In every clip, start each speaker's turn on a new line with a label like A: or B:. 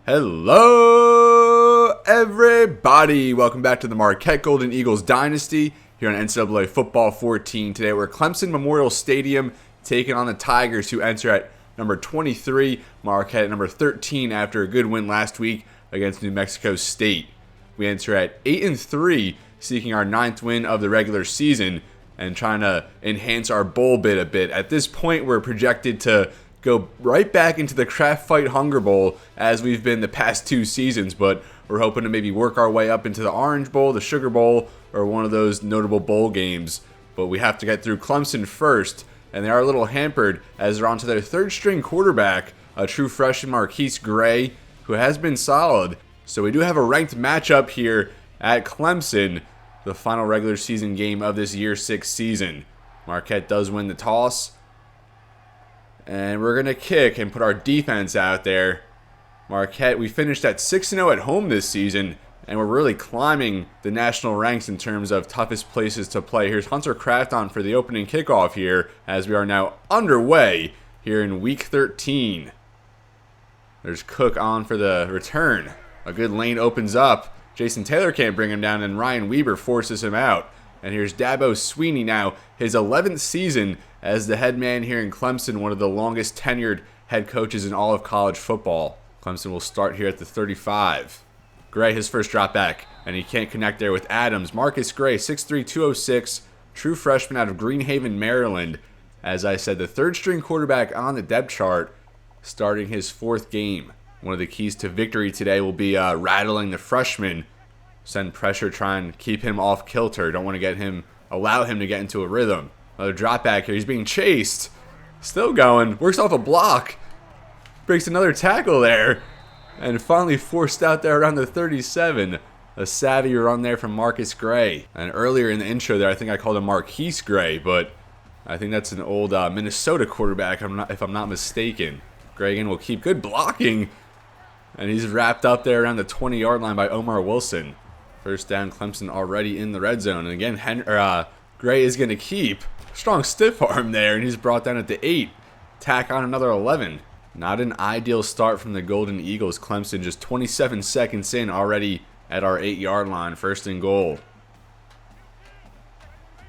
A: Hello, everybody. Welcome back to the Marquette Golden Eagles Dynasty here on NCAA Football 14. Today we're at Clemson Memorial Stadium taking on the Tigers, who enter at number 23, Marquette at number 13 after a good win last week against New Mexico State. We enter at 8-3, seeking our 9th win of the regular season and trying to enhance our bowl bid a bit. At this point, we're projected to go right back into the Kraft Fight Hunger Bowl as we've been the past 2 seasons, but we're hoping to maybe work our way up into the Orange Bowl, the Sugar Bowl, or one of those notable bowl games. But we have to get through Clemson first, and they are a little hampered as they're on to their third-string quarterback, a true freshman, Marquise Gray, who has been solid. So we do have a ranked matchup here at Clemson, the final regular season game of this Year 6 season. Marquette does win the toss, and we're going to kick and put our defense out there. Marquette, we finished at 6-0 at home this season, and we're really climbing the national ranks in terms of toughest places to play. Here's Hunter Kraft on for the opening kickoff here, as we are now underway here in Week 13. There's Cook on for the return. A good lane opens up. Jason Taylor can't bring him down, and Ryan Weber forces him out. And here's Dabo Sweeney now, his 11th season as the head man here in Clemson, one of the longest tenured head coaches in all of college football. Clemson will start here at the 35. Gray, his first drop back, and he can't connect there with Adams. Marcus Gray, 6'3", 206, true freshman out of Greenhaven, Maryland. As I said, the third-string quarterback on the depth chart, starting his 4th game. One of the keys to victory today will be rattling the freshman. Send pressure, try and keep him off kilter. Don't want to allow him to get into a rhythm. Another drop back here. He's being chased. Still going. Works off a block. Breaks another tackle there. And finally forced out there around the 37. A savvy run there from Marcus Gray. And earlier in the intro there, I think I called him Marquise Gray, but I think that's an old Minnesota quarterback, if I'm not mistaken. Gray again will keep good blocking. And he's wrapped up there around the 20-yard line by Omar Wilson. First down, Clemson already in the red zone. And again, Gray is going to keep. Strong stiff arm there, and he's brought down at the 8. Tack on another 11. Not an ideal start from the Golden Eagles. Clemson just 27 seconds in, already at our 8-yard line. First and goal.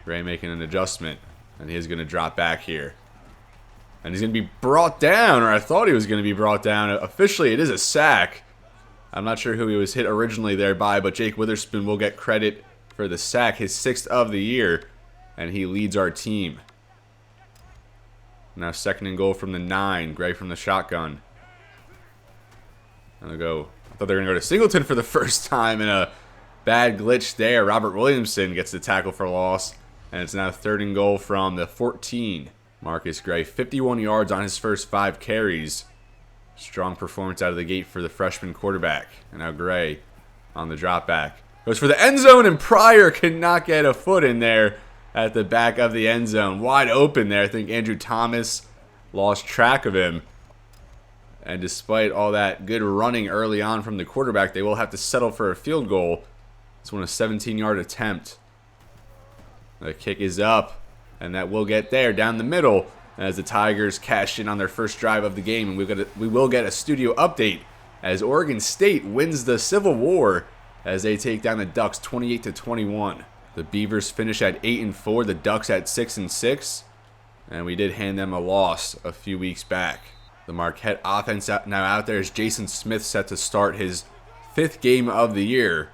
A: Gray making an adjustment, and he's going to drop back here. And he's going to be brought down, or I thought he was going to be brought down. Officially, it is a sack. I'm not sure who he was hit originally there by, but Jake Witherspoon will get credit for the sack, his 6th of the year, and he leads our team. Now second and goal from the 9, Gray from the shotgun. And they'll go. I thought they were going to go to Singleton for the first time, and a bad glitch there. Robert Williamson gets the tackle for loss, and it's now 3rd and goal from the 14. Marcus Gray, 51 yards on his first 5 carries. Strong performance out of the gate for the freshman quarterback. And now Gray on the drop back. Goes for the end zone, and Pryor cannot get a foot in there at the back of the end zone. Wide open there. I think Andrew Thomas lost track of him. And despite all that good running early on from the quarterback, they will have to settle for a field goal. This one a 17-yard attempt. The kick is up, and that will get there down the middle as the Tigers cash in on their first drive of the game. And we will get a studio update as Oregon State wins the Civil War as they take down the Ducks 28-21. The Beavers finish at 8-4, the Ducks at 6-6, and we did hand them a loss a few weeks back. The Marquette offense now out there is Jason Smith, set to start his 5th game of the year.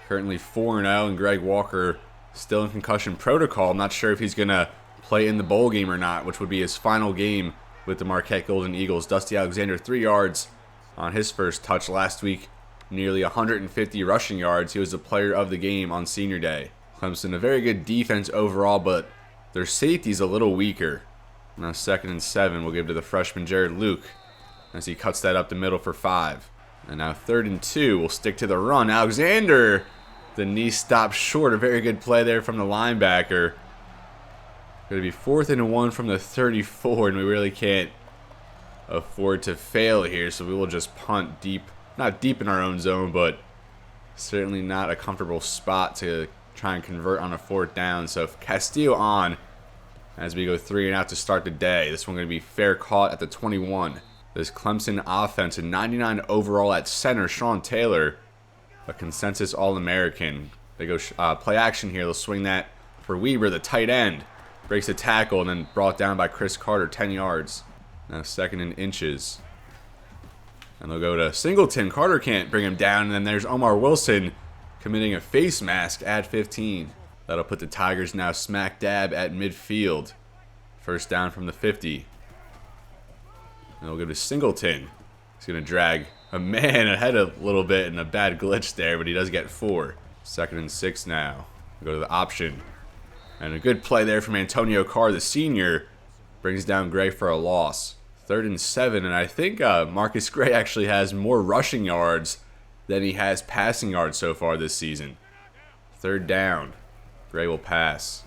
A: Currently 4-0, and Greg Walker still in concussion protocol. I'm not sure if he's going to play in the bowl game or not, which would be his final game with the Marquette Golden Eagles. Dusty Alexander, 3 yards on his first touch last week. Nearly 150 rushing yards. He was the player of the game on senior day. Clemson, a very good defense overall, but their safety's a little weaker. Now 2nd and 7, we'll give to the freshman Jared Luke as he cuts that up the middle for 5. And now 3rd and 2, we'll stick to the run. Alexander, the knee stops short. A very good play there from the linebacker. Going to be 4th and 1 from the 34, and we really can't afford to fail here, so we will just punt deep. Not deep in our own zone, but certainly not a comfortable spot to try and convert on a 4th down. So Castillo on as we go 3 and out to start the day. This one going to be fair caught at the 21. This Clemson offense, a 99 overall at center, Sean Taylor, a consensus All-American. They go play action here. They'll swing that for Weber, the tight end. Breaks a tackle and then brought down by Chris Carter, 10 yards. Now 2nd and inches. And they'll go to Singleton. Carter can't bring him down. And then there's Omar Wilson committing a face mask at 15. That'll put the Tigers now smack dab at midfield. First down from the 50. And they'll go to Singleton. He's going to drag a man ahead a little bit and a bad glitch there, but he does get 4. 2nd and 6 now. We'll go to the option. And a good play there from Antonio Carr, the senior, brings down Gray for a loss. 3rd and 7, and I think Marcus Gray actually has more rushing yards than he has passing yards so far this season. 3rd down. Gray will pass.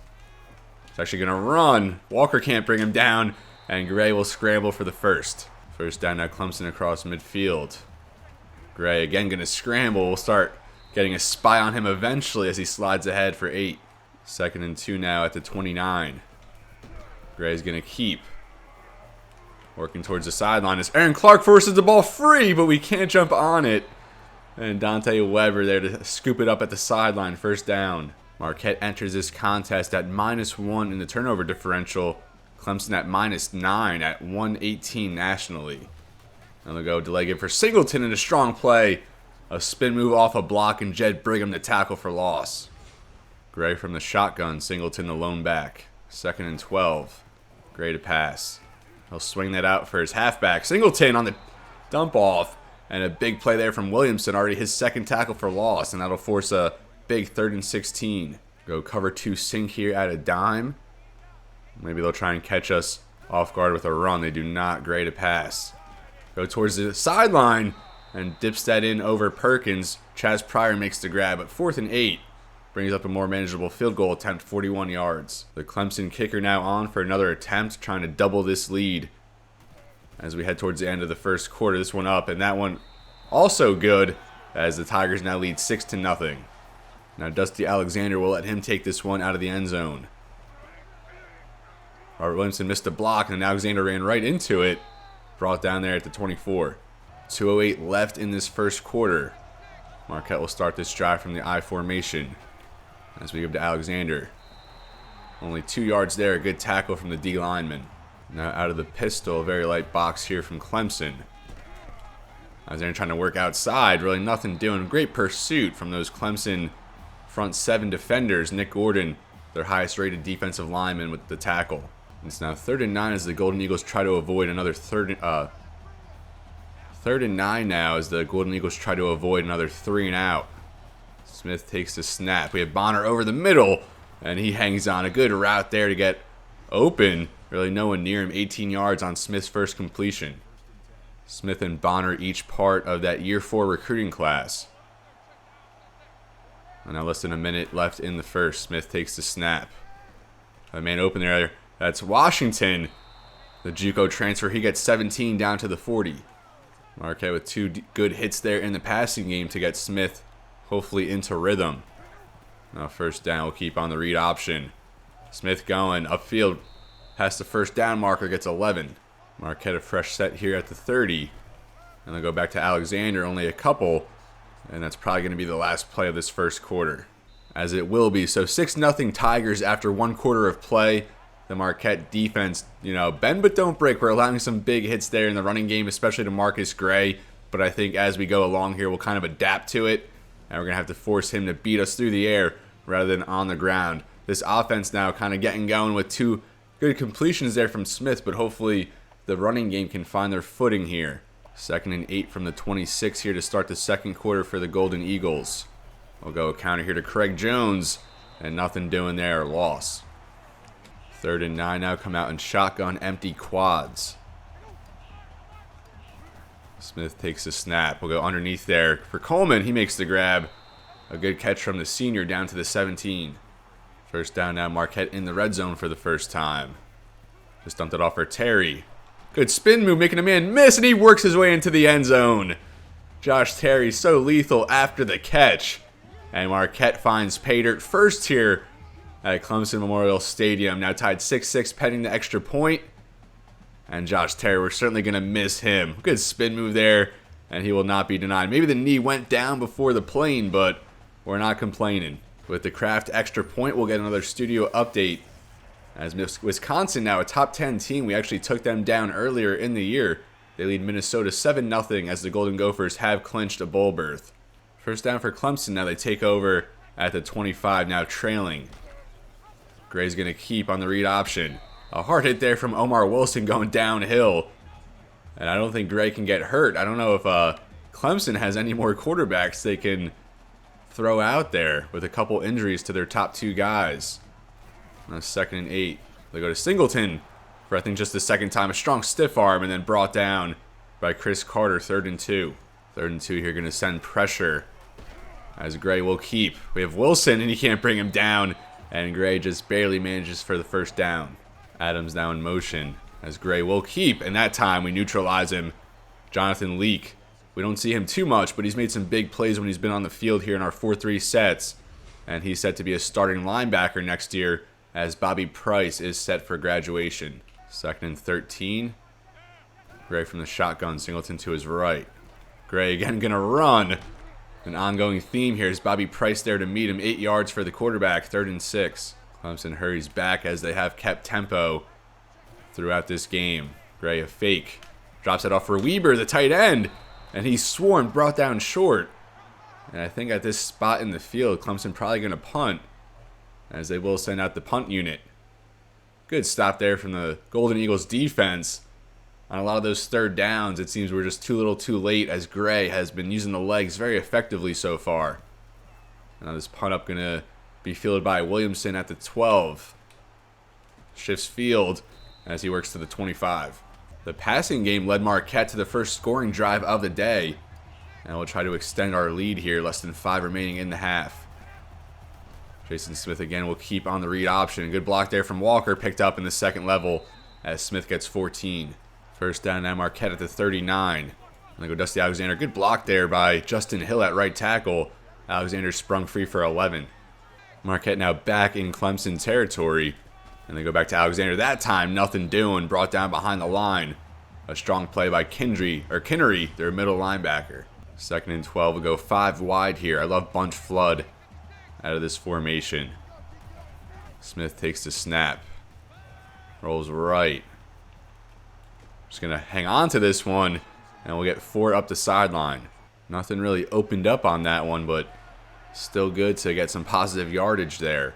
A: He's actually going to run. Walker can't bring him down, and Gray will scramble for the first. First down now, Clemson across midfield. Gray again going to scramble. We'll start getting a spy on him eventually as he slides ahead for 8. 2nd and 2 now at the 29. Gray's going to keep. Working towards the sideline as Aaron Clark forces the ball free, but we can't jump on it. And Dante Weber there to scoop it up at the sideline. First down. Marquette enters this contest at -1 in the turnover differential. Clemson at -9 at 118 nationally. And they'll go delay give for Singleton in a strong play. A spin move off a block and Jed Brigham to tackle for loss. Gray from the shotgun, Singleton the lone back. 2nd and 12. Gray to pass. He'll swing that out for his halfback. Singleton on the dump off. And a big play there from Williamson, already his 2nd tackle for loss. And that'll force a big 3rd and 16. Go cover 2 sink here at a dime. Maybe they'll try and catch us off guard with a run. They do not. Gray to pass. Go towards the sideline and dips that in over Perkins. Chaz Pryor makes the grab at 4th and 8. Brings up a more manageable field goal attempt, 41 yards. The Clemson kicker now on for another attempt, trying to double this lead as we head towards the end of the first quarter. This one up, and that one also good as the Tigers now lead 6-0. Now Dusty Alexander will let him take this one out of the end zone. Robert Williamson missed a block, and Alexander ran right into it. Brought down there at the 24. 2:08 left in this first quarter. Marquette will start this drive from the I formation. As we give to Alexander. Only 2 yards there. A good tackle from the D lineman. Now out of the pistol. A very light box here from Clemson. Alexander trying to work outside. Really nothing doing. Great pursuit from those Clemson front 7 defenders. Nick Gordon, their highest rated defensive lineman, with the tackle. It's now 3rd and 9 as the Golden Eagles try to avoid another 3rd and 9 now as the Golden Eagles try to avoid another 3 and out. Smith takes the snap. We have Bonner over the middle, and he hangs on. A good route there to get open. Really no one near him. 18 yards on Smith's first completion. Smith and Bonner each part of that year 4 recruiting class. And now less than a minute left in the first. Smith takes the snap. A man open there. That's Washington. The JUCO transfer. He gets 17 down to the 40. Marquette with 2 good hits there in the passing game to get Smith hopefully into rhythm. Now first down, we'll keep on the read option. Smith going upfield past the first down marker, gets 11. Marquette a fresh set here at the 30. And they'll go back to Alexander, only a couple. And that's probably going to be the last play of this first quarter. As it will be. So 6-0 Tigers after 1 quarter of play. The Marquette defense, bend but don't break. We're allowing some big hits there in the running game, especially to Marcus Gray. But I think as we go along here, we'll kind of adapt to it. And we're going to have to force him to beat us through the air rather than on the ground. This offense now kind of getting going with 2 good completions there from Smith. But hopefully the running game can find their footing here. 2nd and 8 from the 26 here to start the second quarter for the Golden Eagles. We'll go counter here to Craig Jones. And nothing doing there. Loss. 3rd and 9 now, come out in shotgun, empty quads. Smith takes a snap. We'll go underneath there for Coleman. He makes the grab. A good catch from the senior down to the 17. First down now, Marquette in the red zone for the first time. Just dumped it off for Terry. Good spin move, making a man miss, and he works his way into the end zone. Josh Terry so lethal after the catch. And Marquette finds pay dirt first here at Clemson Memorial Stadium. Now tied 6-6 pending the extra point. And Josh Terry, we're certainly going to miss him. Good spin move there, and he will not be denied. Maybe the knee went down before the plane, but we're not complaining. With the Kraft extra point, we'll get another studio update. As Wisconsin now a top 10 team, we actually took them down earlier in the year. They lead Minnesota 7-0 as the Golden Gophers have clinched a bowl berth. First down for Clemson. Now they take over at the 25, now trailing. Gray's going to keep on the read option. A hard hit there from Omar Wilson going downhill. And I don't think Gray can get hurt. I don't know if Clemson has any more quarterbacks they can throw out there with a couple injuries to their top two guys. On 2nd and 8. They go to Singleton for I think just the second time. A strong stiff arm and then brought down by Chris Carter. 3rd and 2. 3rd and 2 here, going to send pressure as Gray will keep. We have Wilson and he can't bring him down. And Gray just barely manages for the first down. Adams now in motion as Gray will keep. And that time we neutralize him. Jonathan Leak. We don't see him too much, but he's made some big plays when he's been on the field here in our 4-3 sets. And he's set to be a starting linebacker next year as Bobby Price is set for graduation. 2nd and 13. Gray from the shotgun, Singleton to his right. Gray again going to run. An ongoing theme here is Bobby Price there to meet him. 8 yards for the quarterback, 3rd and 6. Clemson hurries back as they have kept tempo throughout this game. Gray a fake. Drops it off for Weber, the tight end. And he's swarmed, brought down short. And I think at this spot in the field, Clemson probably going to punt, as they will send out the punt unit. Good stop there from the Golden Eagles defense. On a lot of those 3rd downs, it seems we're just too little too late, as Gray has been using the legs very effectively so far. Now this punt up going to be fielded by Williamson at the 12. Shifts field as he works to the 25. The passing game led Marquette to the first scoring drive of the day. And we'll try to extend our lead here, less than 5 remaining in the half. Jason Smith again will keep on the read option. Good block there from Walker, picked up in the 2nd level as Smith gets 14. First down now, Marquette at the 39. And they go Dusty Alexander. Good block there by Justin Hill at right tackle. Alexander sprung free for 11. Marquette now back in Clemson territory. And they go back to Alexander. That time, nothing doing. Brought down behind the line. A strong play by Kinnery, their middle linebacker. 2nd and 12. We'll go 5 wide here. I love bunch flood out of this formation. Smith takes the snap. Rolls right. Just going to hang on to this one. And we'll get 4 up the sideline. Nothing really opened up on that one, but still good to get some positive yardage there.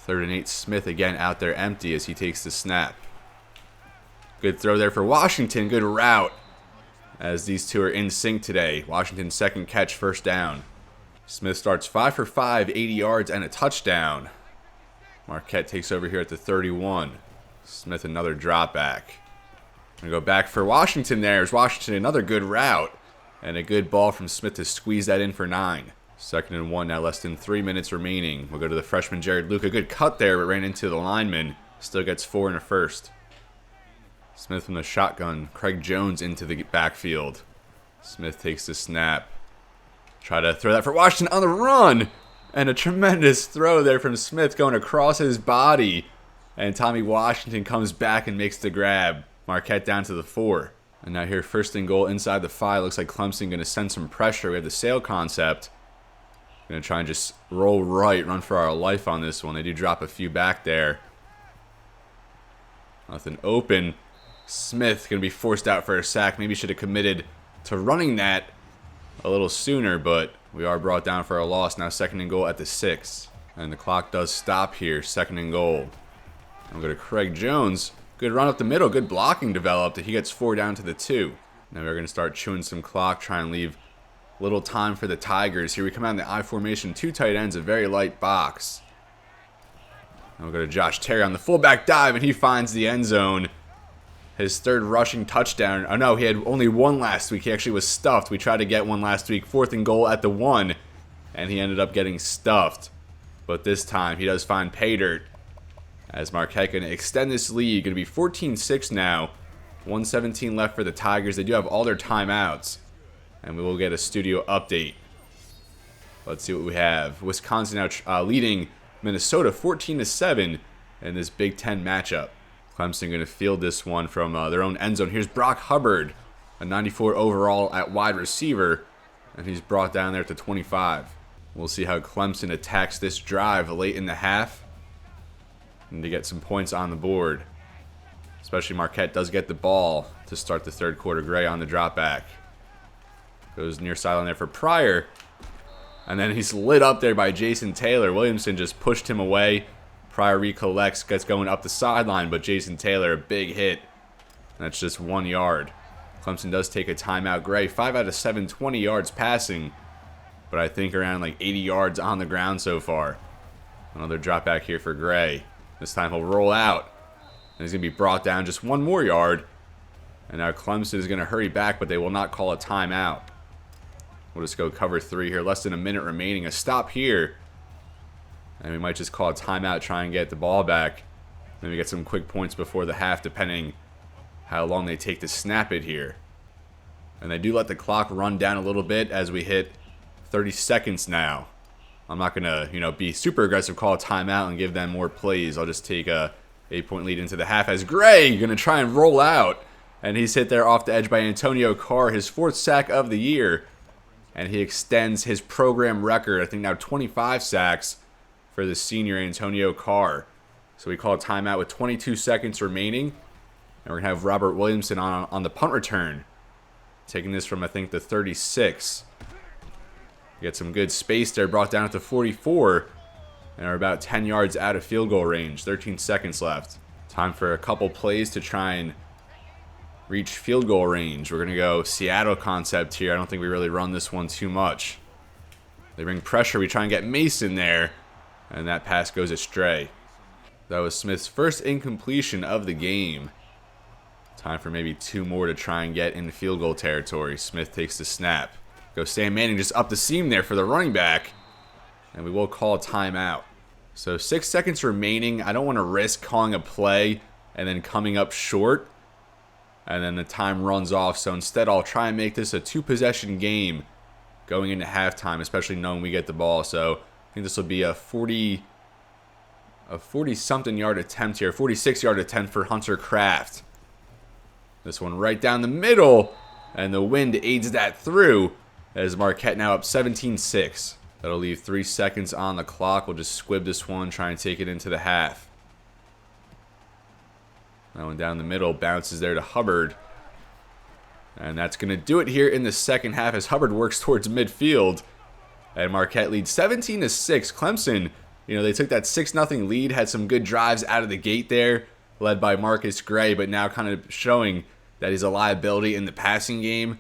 A: 3rd and 8. Smith again out there empty as he takes the snap. Good throw there for Washington. Good route as these two are in sync today. Washington's 2nd catch, first down. Smith starts 5 for 5, 80 yards and a touchdown. Marquette takes over here at the 31. Smith another drop back. Gonna go back for Washington there. There's Washington, another good route. And a good ball from Smith to squeeze that in for 9. 2nd and 1 now, less than 3 minutes remaining. We'll go to the freshman Jared Luke. A good cut there, but ran into the lineman. Still gets 4 and a first. Smith from the shotgun. Craig Jones into the backfield. Smith takes the snap. Try to throw that for Washington on the run. And a tremendous throw there from Smith going across his body. And Tommy Washington comes back and makes the grab. Marquette down to the 4. And now here, 1st and goal inside the 5. Looks like Clemson going to send some pressure. We have the sail concept. Going to try and just roll right, run for our life on this one. They do drop a few back there. Nothing open. Smith going to be forced out for a sack. Maybe should have committed to running that a little sooner, but we are brought down for a loss. Now 2nd and goal at the 6. And the clock does stop here. 2nd and goal. We'll go to Craig Jones. Good run up the middle. Good blocking developed. He gets 4 down to the 2. Now we're going to start chewing some clock, try and leave little time for the Tigers. Here we come out in the I formation. 2 tight ends, a very light box. And we'll go to Josh Terry on the fullback dive, and he finds the end zone. His 3rd rushing touchdown. Oh no, he had only 1 last week. He actually was stuffed. We tried to get 1 last week. 4th and goal at the 1. And he ended up getting stuffed. But this time he does find pay dirt. As Marquette going to extend this lead. Going to be 14-6 now. 1:17 left for the Tigers. They do have all their timeouts. And we will get a studio update. Let's see what we have. Wisconsin now leading Minnesota 14-7 in this Big Ten matchup. Clemson going to field this one from their own end zone. Here's Brock Hubbard, a 94 overall at wide receiver, and he's brought down there to 25. We'll see how Clemson attacks this drive late in the half and to get some points on the board. Especially Marquette does get the ball to start the third quarter. Gray on the drop back. Goes near sideline there for Pryor. And then he's lit up there by Jason Taylor. Williamson just pushed him away. Pryor recollects, gets going up the sideline, but Jason Taylor, a big hit. And that's just 1 yard. Clemson does take a timeout. Gray, 5 out of 7, 20 yards passing. But I think around like 80 yards on the ground so far. Another drop back here for Gray. This time he'll roll out. And he's going to be brought down just 1 more yard. And now Clemson is going to hurry back, but they will not call a timeout. We'll just go cover 3 here. Less than a minute remaining. A stop here. And we might just call a timeout, try and get the ball back. Maybe get some quick points before the half, depending how long they take to snap it here. And they do let the clock run down a little bit as we hit 30 seconds now. I'm not going to, be super aggressive, call a timeout and give them more plays. I'll just take a 8-point lead into the half as Gray going to try and roll out. And he's hit there off the edge by Antonio Carr, his 4th sack of the year. And he extends his program record, I think now 25 sacks for the senior Antonio Carr. So we call a timeout with 22 seconds remaining. And we're going to have Robert Williamson on the punt return. Taking this from, I think, the 36. Get some good space there, brought down to 44. And are about 10 yards out of field goal range. 13 seconds left. Time for a couple plays to try and reach field goal range. We're going to go Seattle concept here. I don't think we really run this one too much. They bring pressure. We try and get Mason there. And that pass goes astray. That was Smith's first incompletion of the game. Time for maybe 2 more to try and get in the field goal territory. Smith takes the snap. Goes Sam Manning just up the seam there for the running back. And we will call a timeout. So 6 seconds remaining. I don't want to risk calling a play and then coming up short. And then the time runs off. So instead, I'll try and make this a 2-possession game going into halftime, especially knowing we get the ball. So I think this will be a 40-something yard attempt here. 46-yard attempt for Hunter Kraft. This one right down the middle. And the wind aids that through as Marquette now up 17-6. That'll leave 3 seconds on the clock. We'll just squib this one, try and take it into the half. That one down the middle bounces there to Hubbard. And that's going to do it here in the second half as Hubbard works towards midfield. And Marquette leads 17-6. Clemson, they took that 6-0 lead, had some good drives out of the gate there, led by Marcus Gray, but now kind of showing that he's a liability in the passing game.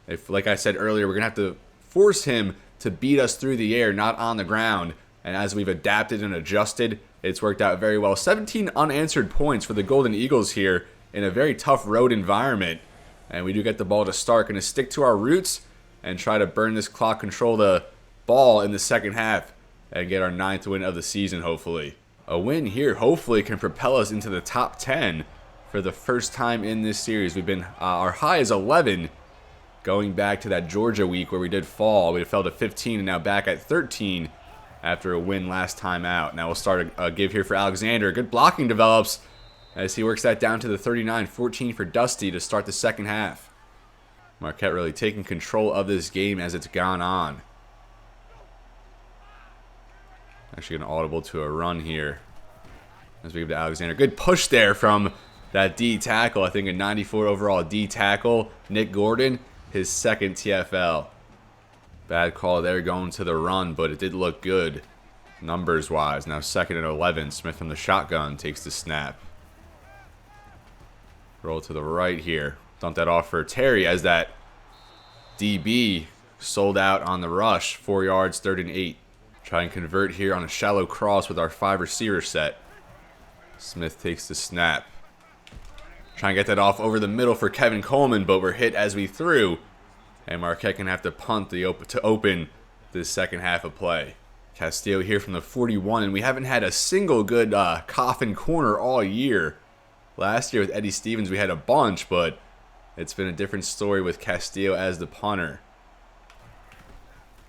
A: If, like I said earlier, we're going to have to force him to beat us through the air, not on the ground. And as we've adapted and adjusted, it's worked out very well. 17 unanswered points for the Golden Eagles here in a very tough road environment. And we do get the ball to start. Going to stick to our roots and try to burn this clock, control the ball in the second half, and get our 9th win of the season, hopefully. A win here, hopefully, can propel us into the top 10 for the first time in this series. We've been, our high is 11, going back to that Georgia week where we did fall. We fell to 15 and now back at 13 after a win last time out. Now we'll start a give here for Alexander. Good blocking develops as he works that down to the 39, 14 for Dusty to start the second half. Marquette really taking control of this game as it's gone on. Actually going to audible to a run here as we give to Alexander. Good push there from that D tackle. I think a 94 overall D tackle. Nick Gordon, his second TFL. Bad call there going to the run, but it did look good numbers-wise. Now 2nd and 11. Smith from the shotgun takes the snap. Roll to the right here. Dump that off for Terry as that DB sold out on the rush. 4 yards, 3rd and 8. Try and convert here on a shallow cross with our 5 receiver set. Smith takes the snap. Try and get that off over the middle for Kevin Coleman, but we're hit as we threw. And Marquette can have to punt to open this second half of play. Castillo here from the 41, and we haven't had a single good coffin corner all year. Last year with Eddie Stevens, we had a bunch, but it's been a different story with Castillo as the punter.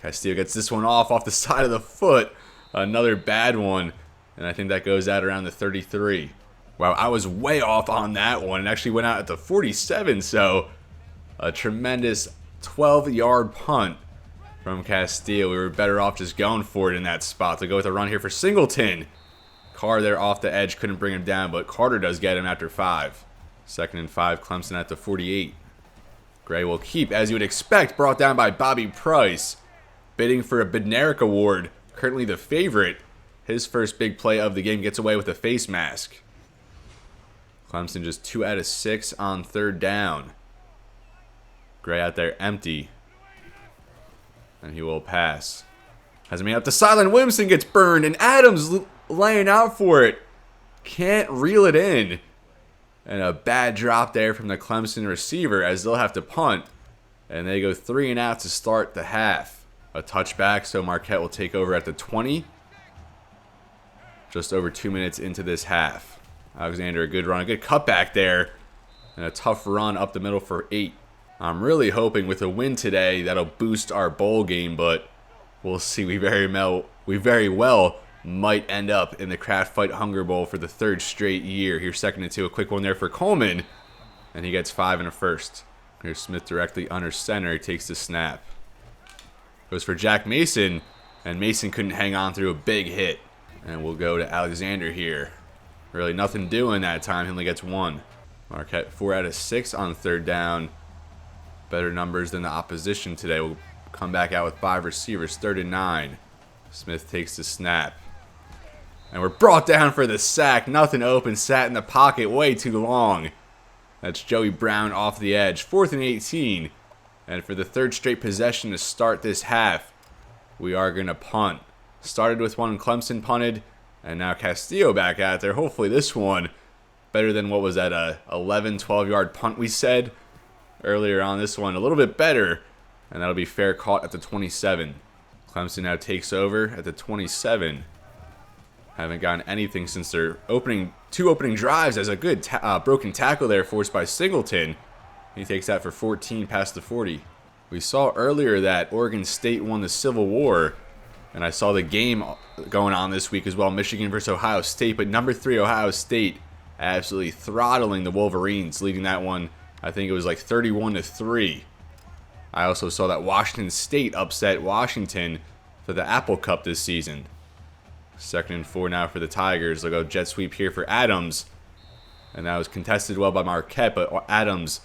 A: Castillo gets this one off the side of the foot. Another bad one, and I think that goes out around the 33. Wow, I was way off on that one. It actually went out at the 47, so a tremendous 12-yard punt from Castillo. We were better off just going for it in that spot. To go with a run here for Singleton. Carr there off the edge, couldn't bring him down, but Carter does get him after 5. 2nd and 5, Clemson at the 48. Gray will keep, as you would expect, brought down by Bobby Price. Bidding for a Bednarik Award, currently the favorite. His first big play of the game gets away with a face mask. Clemson just 2 out of 6 on 3rd down. Gray out there empty. And he will pass. Hasn't made up the sideline. Williamson gets burned, and Adams laying out for it. Can't reel it in. And a bad drop there from the Clemson receiver as they'll have to punt. And they go 3 and out to start the half. A touchback, so Marquette will take over at the 20. Just over 2 minutes into this half. Alexander, a good run, a good cutback there. And a tough run up the middle for 8. I'm really hoping with a win today that'll boost our bowl game, but we'll see. We very well might end up in the Kraft Fight Hunger Bowl for the 3rd straight year. Here's 2nd and 2, a quick one there for Coleman, and he gets 5 and a first. Here's Smith directly under center. He takes the snap. Goes for Jack Mason, and Mason couldn't hang on through a big hit. And we'll go to Alexander here. Really nothing doing that time. He only gets 1. Marquette 4 out of 6 on 3rd down. Better numbers than the opposition today. We'll come back out with 5 receivers. 3rd and 9. Smith takes the snap. And we're brought down for the sack. Nothing open. Sat in the pocket way too long. That's Joey Brown off the edge. 4th and 18. And for the 3rd straight possession to start this half, we are going to punt. Started with one, Clemson punted. And now Castillo back out there. Hopefully this one better than what was that, a 11, 12-yard punt we said earlier on. This one a little bit better. And that'll be fair caught at the 27. Clemson now takes over at the 27. Haven't gotten anything since their two opening drives. As a good broken tackle there forced by Singleton. He takes that for 14 past the 40. We saw earlier that Oregon State won the Civil War. And I saw the game going on this week as well. Michigan versus Ohio State. But number 3 Ohio State absolutely throttling the Wolverines. Leading that one, I think it was like 31-3. I also saw that Washington State upset Washington for the Apple Cup this season. 2nd and 4 now for the Tigers. They'll go jet sweep here for Adams. And that was contested well by Marquette, but Adams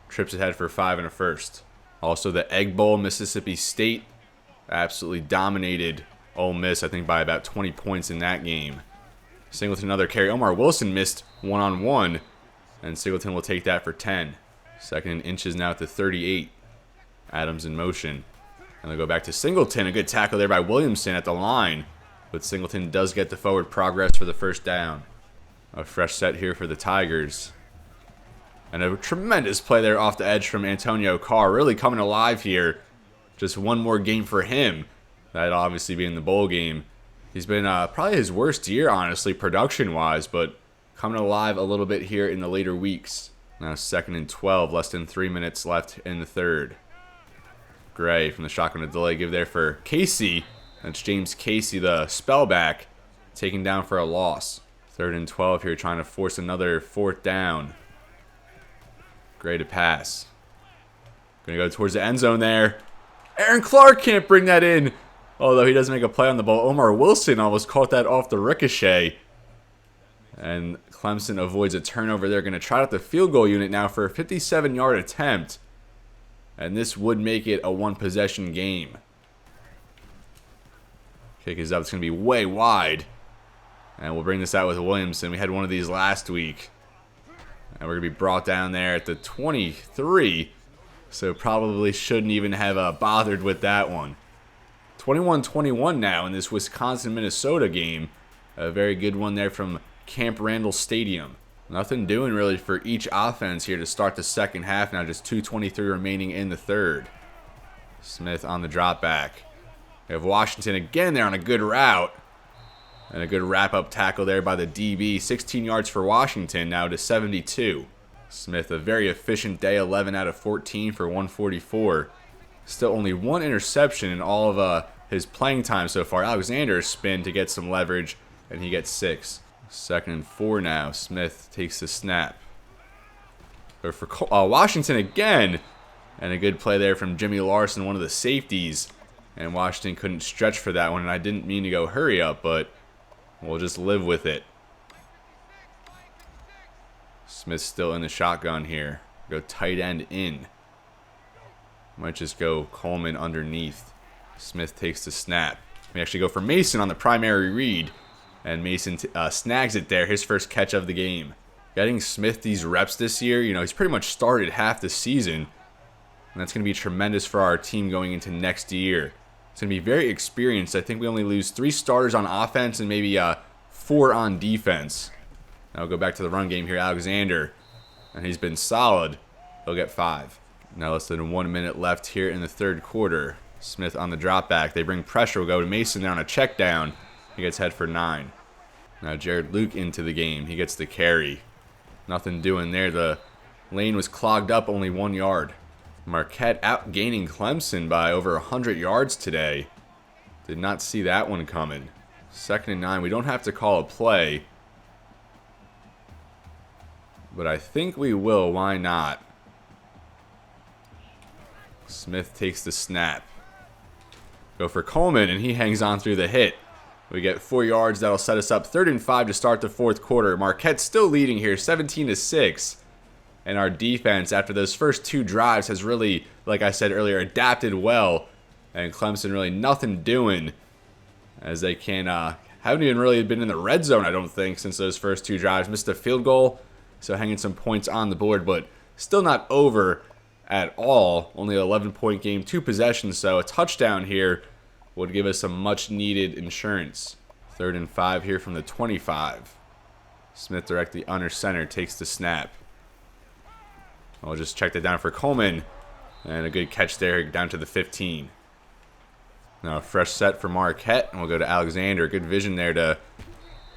A: trips ahead for 5 and a first. Also the Egg Bowl, Mississippi State absolutely dominated Ole Miss, I think by about 20 points in that game. Singleton another carry. Omar Wilson missed one-on-one, and Singleton will take that for 10. 2nd and inches now at the 38. Adams in motion. And they'll go back to Singleton. A good tackle there by Williamson at the line. But Singleton does get the forward progress for the 1st down. A fresh set here for the Tigers. And a tremendous play there off the edge from Antonio Carr. Really coming alive here. Just one more game for him. That'd obviously be in the bowl game. He's been probably his worst year, honestly, production-wise. But coming alive a little bit here in the later weeks. Now 2nd and 12. Less than 3 minutes left in the 3rd. Gray from the shotgun to delay give there for Casey. That's James Casey, the spellback, taken down for a loss. 3rd and 12 here, trying to force another 4th down. Gray to pass. Going to go towards the end zone there. Aaron Clark can't bring that in. Although he doesn't make a play on the ball. Omar Wilson almost caught that off the ricochet. And Clemson avoids a turnover. They're going to try out the field goal unit now for a 57-yard attempt. And this would make it a one-possession game. Kick is up. It's going to be way wide. And we'll bring this out with Williamson. We had one of these last week. And we're going to be brought down there at the 23. So probably shouldn't even have bothered with that one. 21-21 now in this Wisconsin-Minnesota game. A very good one there from Camp Randall Stadium. Nothing doing really for each offense here to start the 2nd half. Now just 2:23 remaining in the 3rd. Smith on the drop back. We have Washington again there on a good route. And a good wrap-up tackle there by the DB. 16 yards for Washington, now to 72. Smith, a very efficient day, 11 out of 14 for 144. Still only 1 interception in all of his playing time so far. Alexander spin to get some leverage, and he gets 6. 2nd and 4 now. Smith takes the snap. Go for Washington again. And a good play there from Jimmy Larson, one of the safeties. And Washington couldn't stretch for that one. And I didn't mean to go hurry up, but we'll just live with it. Smith's still in the shotgun here. Go tight end in. Might just go Coleman underneath. Smith takes the snap. We actually go for Mason on the primary read. And Mason snags it there. His first catch of the game. Getting Smith these reps this year, he's pretty much started half the season. And that's going to be tremendous for our team going into next year. It's going to be very experienced. I think we only lose 3 starters on offense and maybe 4 on defense. Now we'll go back to the run game here. Alexander. And he's been solid. He'll get 5. Now less than 1 minute left here in the 3rd quarter. Smith on the drop back. They bring pressure. We'll go to Mason there on a check down. He gets head for 9. Now Jared Luke into the game. He gets the carry. Nothing doing there. The lane was clogged up, only 1 yard. Marquette outgaining Clemson by over 100 yards today. Did not see that one coming. 2nd and 9. We don't have to call a play. But I think we will. Why not? Smith takes the snap. Go for Coleman, and he hangs on through the hit. We get 4 yards. That'll set us up 3rd and 5 to start the 4th quarter. Marquette's still leading here, 17-6. And our defense, after those first 2 drives, has really, like I said earlier, adapted well. And Clemson really nothing doing, as they haven't even really been in the red zone, I don't think, since those first 2 drives. Missed a field goal, so hanging some points on the board, but still not over at all. Only an 11-point game, 2 possessions, so a touchdown here would give us some much-needed insurance. 3rd and 5 here from the 25. Smith directly under center, takes the snap. I'll just check that down for Coleman. And a good catch there down to the 15. Now a fresh set for Marquette, and we'll go to Alexander. Good vision there to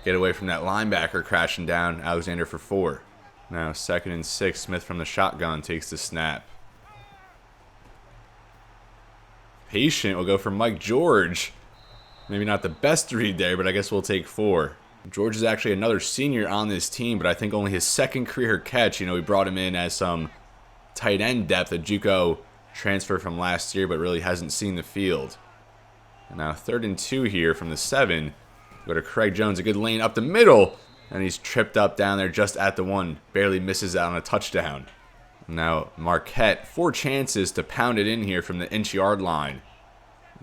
A: get away from that linebacker crashing down. Alexander for 4. Now 2nd and 6. Smith from the shotgun takes the snap. Patient will go for Mike George. Maybe not the best read there, but I guess we'll take 4. George is actually another senior on this team, but I think only his 2nd career catch. We brought him in as some tight end depth, a JUCO transfer from last year, but really hasn't seen the field. And now 3rd and 2 here from the 7. Go to Craig Jones, a good lane up the middle, and he's tripped up down there just at the 1. Barely misses out on a touchdown. Now Marquette, 4 chances to pound it in here from the inch-yard line.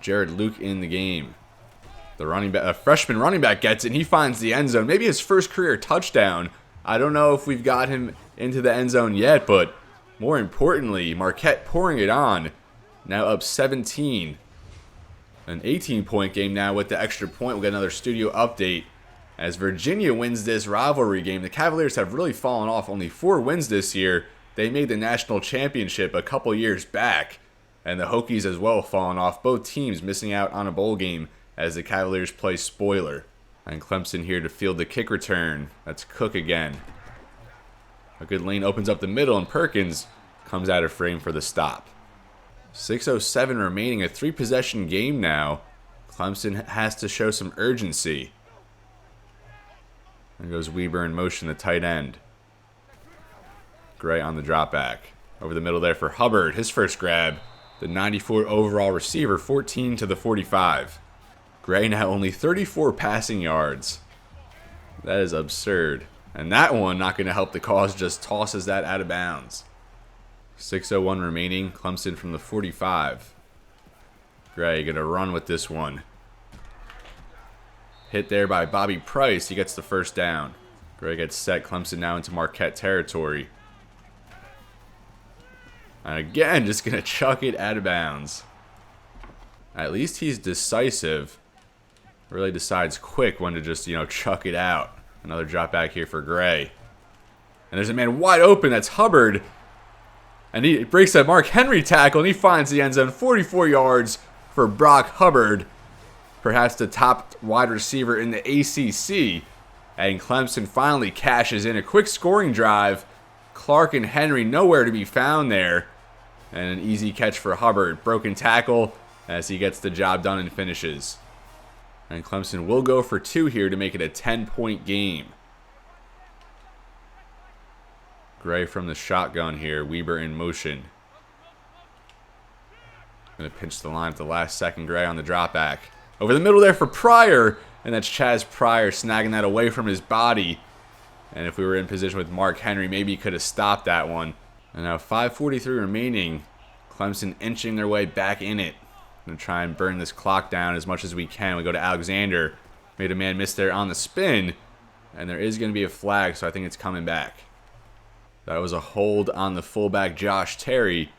A: Jared Luke in the game. The freshman running back gets it, and he finds the end zone. Maybe his first career touchdown. I don't know if we've got him into the end zone yet, but more importantly, Marquette pouring it on. Now up 17. An 18-point game now with the extra point. We'll get another studio update. As Virginia wins this rivalry game, the Cavaliers have really fallen off. Only 4 wins this year. They made the national championship a couple years back. And the Hokies as well fallen off. Both teams missing out on a bowl game as the Cavaliers play spoiler. And Clemson here to field the kick return. That's Cook again. A good lane opens up the middle, and Perkins comes out of frame for the stop. 6:07 remaining, a 3-possession game now. Clemson has to show some urgency. There goes Weber in motion, the tight end. Gray on the drop back. Over the middle there for Hubbard, his first grab. The 94 overall receiver, 14 to the 45. Gray now only 34 passing yards. That is absurd. And that one, not going to help the cause, just tosses that out of bounds. 6:01 remaining. Clemson from the 45. Gray going to run with this one. Hit there by Bobby Price. He gets the first down. Gray gets set. Clemson now into Marquette territory. And again, just going to chuck it out of bounds. At least he's decisive. Really decides quick when to just, chuck it out. Another drop back here for Gray. And there's a man wide open. That's Hubbard. And he breaks that Mark Henry tackle, and he finds the end zone. 44 yards for Brock Hubbard. Perhaps the top wide receiver in the ACC. And Clemson finally cashes in a quick scoring drive. Clark and Henry nowhere to be found there. And an easy catch for Hubbard. Broken tackle as he gets the job done and finishes. And Clemson will go for 2 here to make it a 10-point game. Gray from the shotgun here. Weber in motion. Going to pinch the line at the last second. Gray on the drop back. Over the middle there for Pryor. And that's Chaz Pryor snagging that away from his body. And if we were in position with Mark Henry, maybe he could have stopped that one. And now 5:43 remaining. Clemson inching their way back in it. Going to try and burn this clock down as much as we can. We go to Alexander. Made a man miss there on the spin. And there is going to be a flag, so I think it's coming back. That was a hold on the fullback Josh Terry.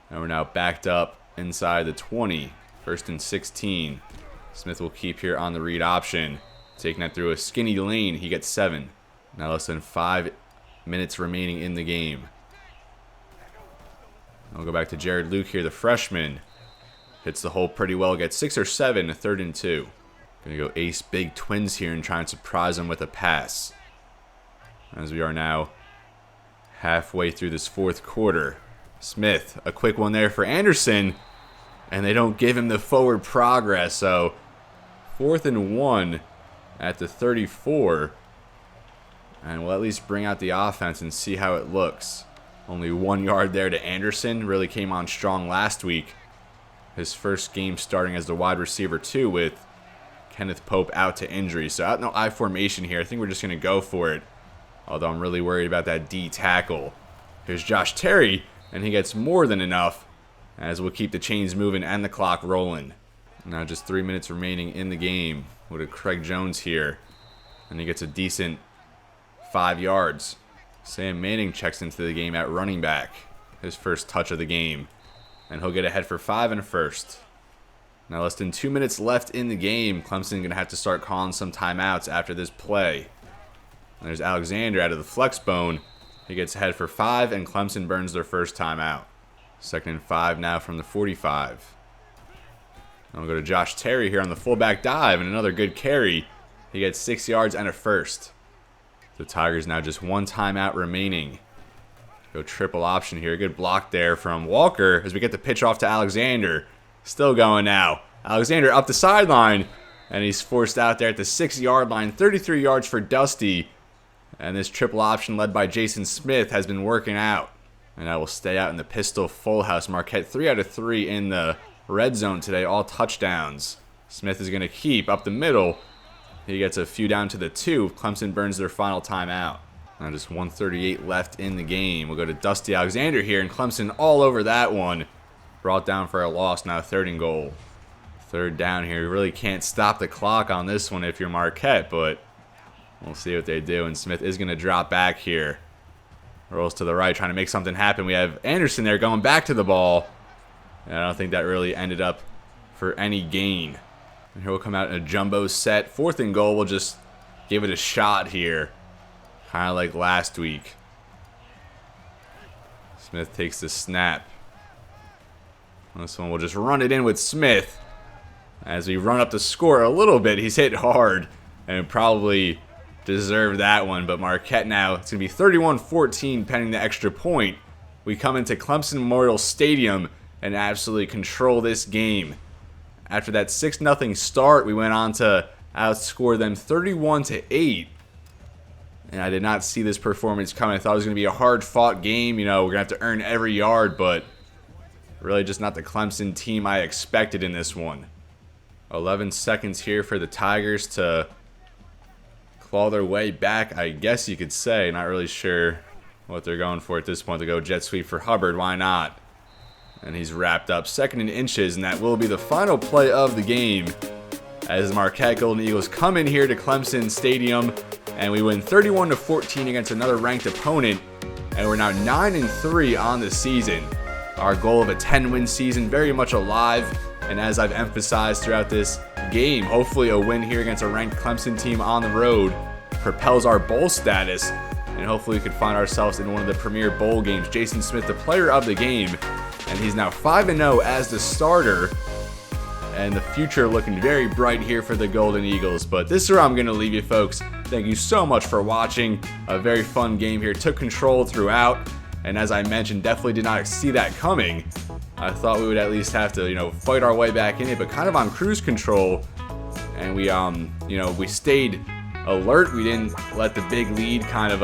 A: And we're now backed up inside the 20. 1st and 16. Smith will keep here on the read option. Taking that through a skinny lane. He gets 7. Now less than 5 minutes remaining in the game. I'll go back to Jared Luke here, the freshman. Hits the hole pretty well. Gets 6 or 7. 3rd and 2. Going to go ace big twins here and try and surprise them with a pass. As we are now halfway through this 4th quarter. Smith, a quick one there for Anderson. And they don't give him the forward progress. So 4th and 1 at the 34. And we'll at least bring out the offense and see how it looks. Only 1 yard there to Anderson. Really came on strong last week. His first game starting as the wide receiver 2 with Kenneth Pope out to injury. So out no I formation here. I think we're just going to go for it. Although I'm really worried about that D tackle. Here's Josh Terry. And he gets more than enough. As we'll keep the chains moving and the clock rolling. Now just 3 minutes remaining in the game. With a Craig Jones here. And he gets a decent 5 yards. Sam Manning checks into the game at running back. His first touch of the game. And he'll get ahead for 5 and a 1st. Now less than 2 minutes left in the game. Clemson going to have to start calling some timeouts after this play. And there's Alexander out of the flex bone. He gets ahead for 5 and Clemson burns their first timeout. 2nd and 5 now from the 45. And we'll go to Josh Terry here on the fullback dive and another good carry. He gets 6 yards and a 1st. The Tigers now just 1 timeout remaining. Go triple option here. Good block there from Walker as we get the pitch off to Alexander. Still going now. Alexander up the sideline. And he's forced out there at the 6-yard line. 33 yards for Dusty. And this triple option led by Jason Smith has been working out. And I will stay out in the pistol full house. Marquette 3 out of 3 in the red zone today. All touchdowns. Smith is going to keep up the middle. He gets a few down to the 2. Clemson burns their final timeout. Now just 1:38 left in the game. We'll go to Dusty Alexander here. And Clemson all over that one. Brought down for a loss. Now 3rd and goal. 3rd down here. You really can't stop the clock on this one if you're Marquette. But we'll see what they do. And Smith is going to drop back here. Rolls to the right, trying to make something happen. We have Anderson there going back to the ball. And I don't think that really ended up for any gain. And here we'll come out in a jumbo set. 4th and goal. We'll just give it a shot here. Kind of like last week. Smith takes the snap. This one we'll just run it in with Smith. As we run up the score a little bit, he's hit hard. And probably deserved that one, but Marquette now, it's going to be 31-14 pending the extra point. We come into Clemson Memorial Stadium and absolutely control this game. After that 6-0 start, we went on to outscore them 31-8. And I did not see this performance coming. I thought it was going to be a hard-fought game. You know, we're going to have to earn every yard, but really just not the Clemson team I expected in this one. 11 seconds here for the Tigers to claw their way back, I guess you could say. Not really sure what they're going for at this point. To go jet sweep for Hubbard. Why not? And he's wrapped up. 2nd and inches, and that will be the final play of the game. As the Marquette Golden Eagles come in here to Clemson Stadium, and we win 31-14 against another ranked opponent. And we're now 9-3 on the season. Our goal of a 10-win season very much alive. And as I've emphasized throughout this game, hopefully a win here against a ranked Clemson team on the road propels our bowl status. And hopefully we could find ourselves in one of the premier bowl games. Jason Smith, the player of the game. And he's now 5-0 as the starter. And the future looking very bright here for the Golden Eagles. But this is where I'm going to leave you, folks. Thank you so much for watching. A very fun game here. Took control throughout. And as I mentioned, definitely did not see that coming. I thought we would at least have to, fight our way back in it, but kind of on cruise control. And we stayed alert. We didn't let the big lead kind of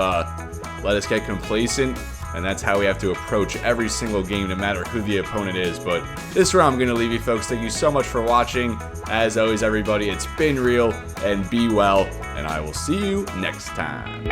A: let us get complacent, and that's how we have to approach every single game, no matter who the opponent is. But this is where I'm going to leave you, folks. Thank you so much for watching. As always, everybody, it's been real, and be well, and I will see you next time.